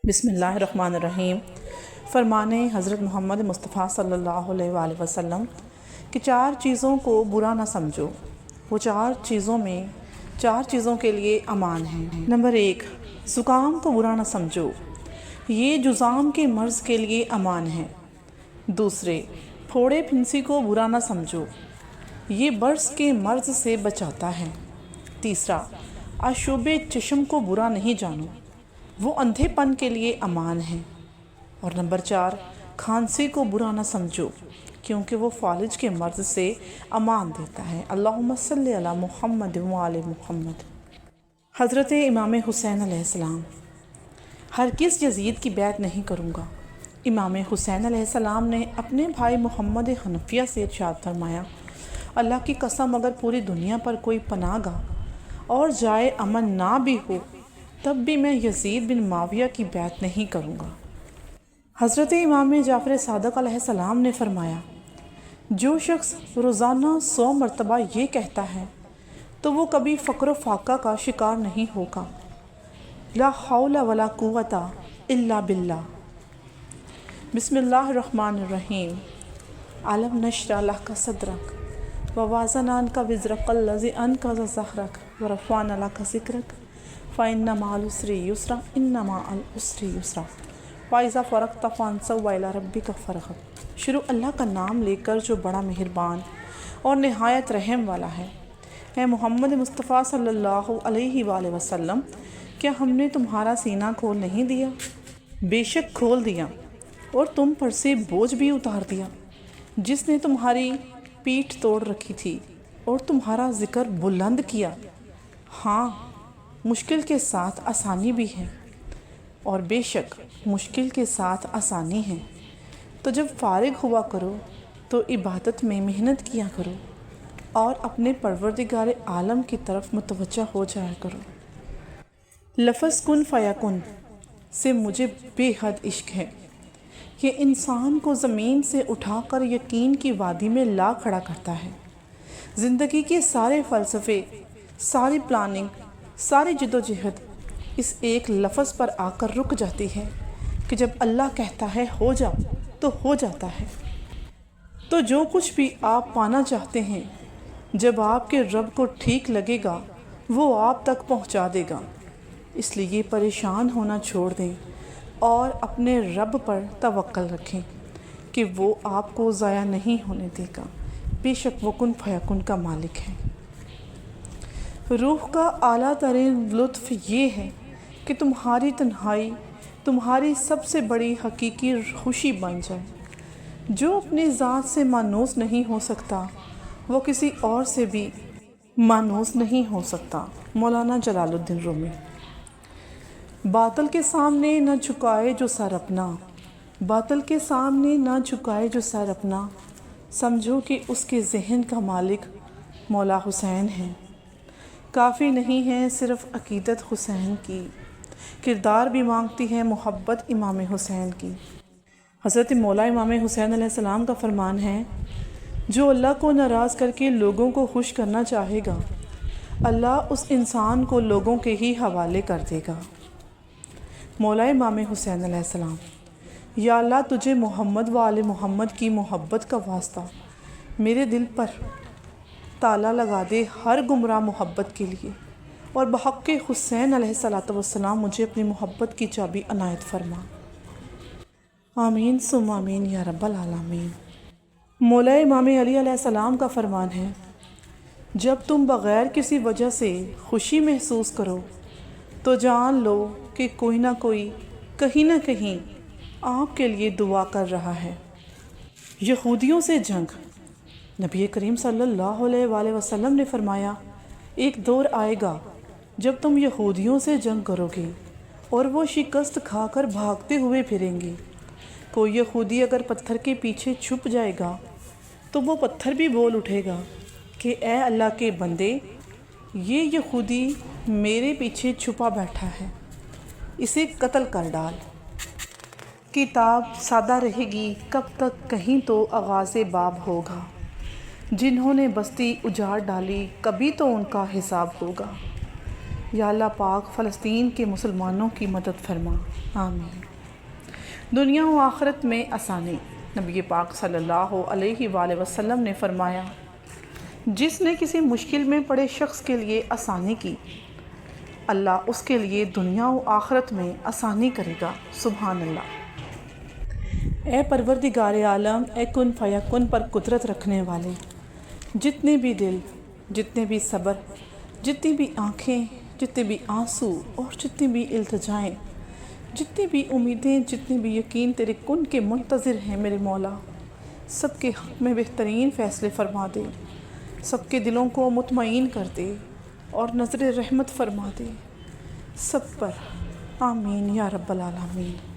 بسم اللہ الرحمن الرحیم۔ فرمان حضرت محمد مصطفیٰ صلی اللہ علیہ وآلہ وسلم کہ 4 چیزوں کو برا نہ سمجھو، وہ 4 چیزوں کے لیے امان ہیں۔ نمبر 1، زکام کو برا نہ سمجھو، یہ جذام کے مرض کے لیے امان ہے۔ دوسرے، پھوڑے پھنسی کو برا نہ سمجھو، یہ برس کے مرض سے بچاتا ہے۔ تیسرا، آشوب چشم کو برا نہیں جانو، وہ اندھے پن کے لیے امان ہے۔ اور نمبر 4، کھانسی کو برا نہ سمجھو، کیونکہ وہ فالج کے مرض سے امان دیتا ہے۔ اللہم صلی علی محمد وآل محمد۔ حضرت امام حسین علیہ السلام: ہرگز یزید کی بیعت نہیں کروں گا۔ امام حسین علیہ السلام نے اپنے بھائی محمد حنفیہ سے ارشاد فرمایا، اللہ کی قسم اگر پوری دنیا پر کوئی پناہ گاہ اور جائے امن نہ بھی ہو تب بھی میں یزید بن معاویہ کی بیعت نہیں کروں گا۔ حضرت امام جعفر صادق علیہ السلام نے فرمایا، جو شخص روزانہ 100 مرتبہ یہ کہتا ہے تو وہ کبھی فقر و فاقہ کا شکار نہیں ہوگا۔ لا حول ولا قوت الا باللہ۔ بسم اللہ الرحمن الرحیم۔ علم نشرح لک صدرک ووضعنا عنک وزرک الذی انقض ظہرک ورفعنا لک ذکرک فإن مع العسر یسرا ان مع العسر یسرا فإذا فرغت فانصب وإلی ربک فرغب۔ شروع اللہ کا نام لے کر جو بڑا مہربان اور نہایت رحم والا ہے۔ اے محمد مصطفیٰ صلی اللہ علیہ وآلہ وسلم، کیا ہم نے تمہارا سینہ کھول نہیں دیا؟ بے شک کھول دیا، اور تم پر سے بوجھ بھی اتار دیا، جس نے تمہاری پیٹھ توڑ رکھی تھی، اور تمہارا ذکر بلند کیا۔ ہاں، مشکل کے ساتھ آسانی بھی ہے، اور بے شک مشکل کے ساتھ آسانی ہے۔ تو جب فارغ ہوا کرو تو عبادت میں محنت کیا کرو، اور اپنے پروردگار عالم کی طرف متوجہ ہو جایا کرو۔ لفظ کن فیکن سے مجھے بے حد عشق ہے۔ یہ انسان کو زمین سے اٹھا کر یقین کی وادی میں لا کھڑا کرتا ہے۔ زندگی کے سارے فلسفے، ساری پلاننگ، ساری جد و جہد اس ایک لفظ پر آ کر رک جاتی ہے کہ جب اللہ کہتا ہے ہو جا تو ہو جاتا ہے۔ تو جو کچھ بھی آپ پانا چاہتے ہیں، جب آپ کے رب کو ٹھیک لگے گا وہ آپ تک پہنچا دے گا۔ اس لیے پریشان ہونا چھوڑ دیں اور اپنے رب پر توکل رکھیں کہ وہ آپ کو ضائع نہیں ہونے دے گا۔ بے شک وہ کن فیکن کا مالک ہے۔ روح کا اعلیٰ ترین لطف یہ ہے کہ تمہاری تنہائی تمہاری سب سے بڑی حقیقی خوشی بن جائے۔ جو اپنی ذات سے مانوس نہیں ہو سکتا وہ کسی اور سے بھی مانوس نہیں ہو سکتا۔ مولانا جلال الدین رومی۔ باطل کے سامنے نہ جھکائے جو سر اپنا، باطل کے سامنے نہ جھکائے جو سر اپنا، سمجھو کہ اس کے ذہن کا مالک مولا حسین ہے۔ کافی نہیں ہے صرف عقیدت حسین کی، کردار بھی مانگتی ہے محبت امام حسین کی۔ حضرت مولا امام حسین علیہ السلام کا فرمان ہے، جو اللہ کو ناراض کر کے لوگوں کو خوش کرنا چاہے گا، اللہ اس انسان کو لوگوں کے ہی حوالے کر دے گا۔ مولا امام حسین علیہ السلام: یا اللہ، تجھے محمد و آل محمد کی محبت کا واسطہ میرے دل پر تالا لگا دے ہر گمراہ محبت کے لیے، اور بحق حسین علیہ السلام مجھے اپنی محبت کی چابی عنایت فرما۔ آمین ثم آمین یا رب العالمین۔ مولا امام علی علیہ السلام کا فرمان ہے، جب تم بغیر کسی وجہ سے خوشی محسوس کرو تو جان لو کہ کوئی نہ کوئی کہیں نہ کہیں آپ کے لیے دعا کر رہا ہے۔ یہودیوں سے جنگ۔ نبی کریم صلی اللہ علیہ وآلہ وسلم نے فرمایا، ایک دور آئے گا جب تم یہودیوں سے جنگ کرو گے اور وہ شکست کھا کر بھاگتے ہوئے پھریں گے۔ کوئی یہودی اگر پتھر کے پیچھے چھپ جائے گا تو وہ پتھر بھی بول اٹھے گا کہ اے اللہ کے بندے، یہ یہودی میرے پیچھے چھپا بیٹھا ہے، اسے قتل کر ڈال۔ کتاب سادہ رہے گی کب تک، کہیں تو آغاز باب ہوگا۔ جنہوں نے بستی اجاڑ ڈالی کبھی تو ان کا حساب ہوگا۔ یا اللہ پاک فلسطین کے مسلمانوں کی مدد فرما، آمین۔ دنیا و آخرت میں آسانی۔ نبی پاک صلی اللہ علیہ وآلہ وسلم نے فرمایا، جس نے کسی مشکل میں پڑے شخص کے لیے آسانی کی، اللہ اس کے لیے دنیا و آخرت میں آسانی کرے گا۔ سبحان اللہ۔ اے پروردگار عالم، اے کن فیکن پر قدرت رکھنے والے، جتنے بھی دل، جتنے بھی صبر، جتنی بھی آنکھیں، جتنے بھی آنسو اور جتنی بھی التجائیں، جتنی بھی امیدیں، جتنے بھی یقین تیرے کن کے منتظر ہیں میرے مولا، سب کے حق میں بہترین فیصلے فرما دے، سب کے دلوں کو مطمئن کر دے اور نظر رحمت فرما دے سب پر، آمین یا رب العالمین۔